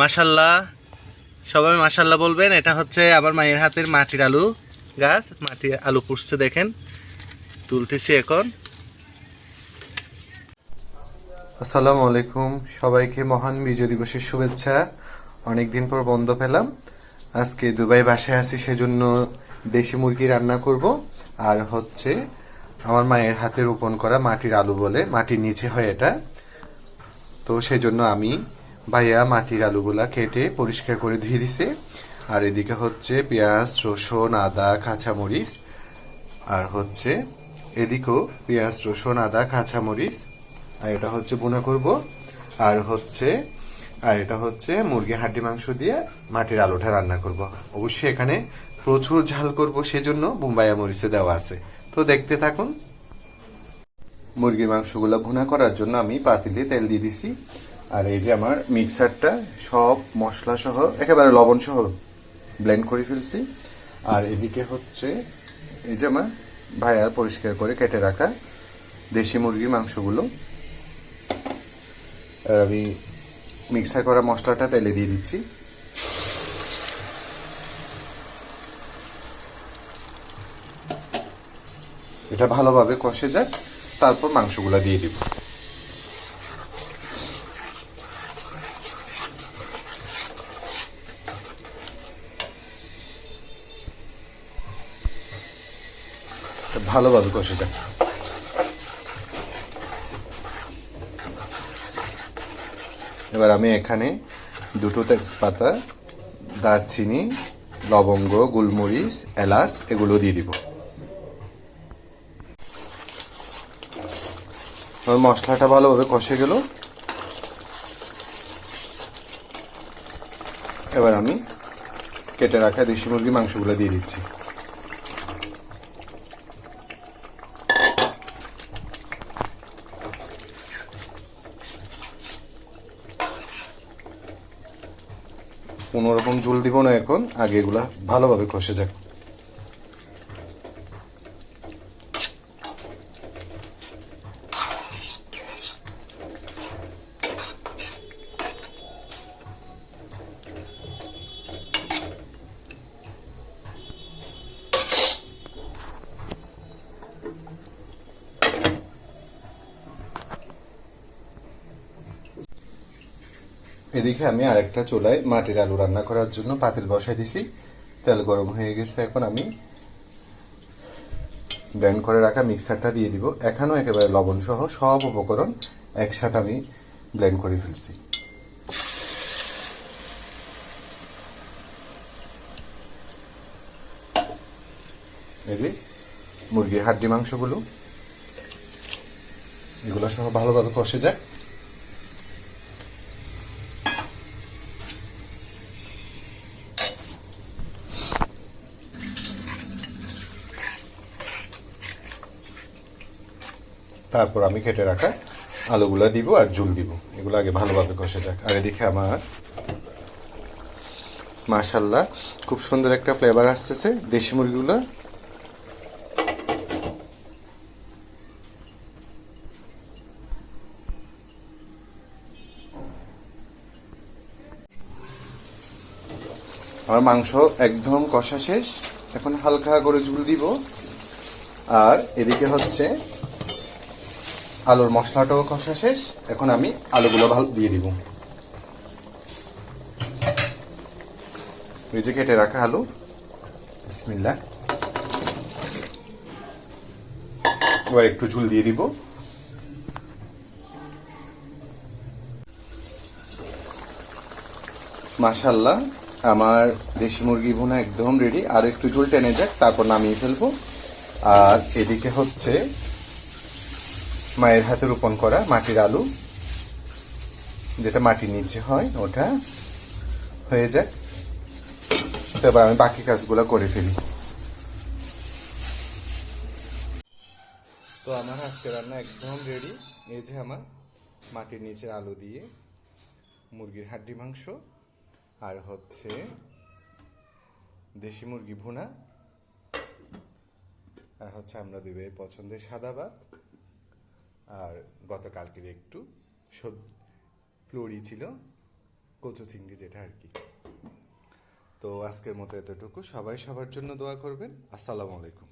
মাশাল্লাহ, সবাই মাশাল্লাহ বলবেন। এটা হচ্ছে আমার মায়ের হাতের মাটির আলু গাছ, মাটির আলু পুষছে দেখেন, তুলতেছি এখন। আসসালামু আলাইকুম, সবাইকে মহান বিজয় দিবসের শুভেচ্ছা। অনেকদিন পর বন্ধ পেলাম, আজকে দুবাই বাসায় আছি, সেজন্য দেশি মুরগি রান্না করব। আর হচ্ছে আমার মায়ের হাতে রোপণ করা মাটির আলু বলে, মাটির নিচে হয় এটা। তো সেজন্য আমি ভাইয়া মাটির আলুগুলা কেটে পরিষ্কার করে ধুয়ে দিছে। আর এদিকে হচ্ছে পেঁয়াজ, রসুন, আদা, কাঁচামরিচ। আর হচ্ছে এদিকেও পেঁয়াজ, রসুন, আদা, কাঁচামরিচ। আর এটা হচ্ছে ভুনা করব। আর হচ্ছে এটা হচ্ছে মুরগি হাড্ডি মাংস দিয়ে মাটির আলুটা রান্না করব। অবশ্যই এখানে প্রচুর ঝাল করব, সেজন্য বোম্বাইয়া মরিচে দেওয়া আছে। তো দেখতে থাকুন। মুরগির মাংসগুলো ভুনা করার জন্য আমি পাতিলে তেল দিয়ে দিছি। আর এই যে আমার মিক্সারটা সব মশলা সহ একেবারে লবণ সহ ব্লেন্ড করে ফেলছি। আর এদিকে হচ্ছে এই যে আমার ভাইয়ার পরিষ্কার করে কেটে রাখা দেশি মুরগির মাংসগুলো। আর আমি মিক্সার করা মশলাটা তেলে দিয়ে দিচ্ছি। এটা ভালোভাবে কষে যাক, তারপর মাংসগুলো দিয়ে দিব। ভালোভাবে কষে যাক। এবার আমি এখানে দুটো তেজপাতা, দারচিনি, লবঙ্গ, গোলমরিচ, এলাচ এগুলো দিয়ে দিব। আমার মশলাটা ভালোভাবে কষে গেল। এবার আমি কেটে রাখা দেশি মুরগির মাংসগুলো দিয়ে দিচ্ছি। কোনোরকম ঝোল দিব না এখন, আগে এগুলা ভালোভাবে কষে যাক। এদিকে আমি আরেকটা চুলায় মাটির আলু রান্না করার জন্য পাতিল বসাই দিছি। তেল গরম হয়ে গেছে, এখন আমি ব্লেন্ড করে রাখা মিক্সারটা দিয়ে দিব। এখানেও একেবারে লবণ সহ সব উপকরণ একসাথে আমি ব্লেন্ড করে ফেলছি। এই যে মুরগির হাড্ডি মাংসগুলো, এগুলো সহ ভালোভাবে কষে যায়। তারপর আমি কেটে রাখা আলুগুলা দিব আর ঝুল দিব, এগুলো আগে ভালোভাবে কষে যাক। আর এদিকে আমার মাশাল্লাহ খুব সুন্দর একটা ফ্লেভার আসতেছে দেশি মুরগিগুলো। আমার মাংস একদম কষা শেষ, এখন হালকা করে ঝুল দিব। আর এদিকে হচ্ছে আলুর মশলাটাও কষা শেষ, এখন আমি আলুগুলো ভালো দিয়ে দিব। এই যে কেটে রাখা আলু, বিসমিল্লাহ। এবার একটু ঝুল দিয়ে দিব। মাশাল্লাহ আমার দেশি মুরগি ভুনা একদম রেডি। আর একটু ঝোল টেনে যাক, তারপর নামিয়ে ফেলবো। আর এদিকে হচ্ছে মায়ের হাতে রোপণ করা মাটির আলু, যেটা মাটির নিচে হয়, ওটা হয়ে যায়। তারপর আমি বাকি কাজগুলো করে ফেলি। তো আমার আজকে রান্না একদম রেডি। এই যে আমার মাটির নিচে আলু দিয়ে মুরগির হাড্ডি মাংস, আর হচ্ছে দেশি মুরগি ভুনা, আর হচ্ছে আমরা দুই পছন্দের সাদা ভাত, আর গতকালকের একটু ফ্লোরি ছিল কচু চিংড়ি যেটা আর কি। তো আজকের মতো এতটুকু, সবাই সবার জন্য দোয়া করবেন। আসসালামু আলাইকুম।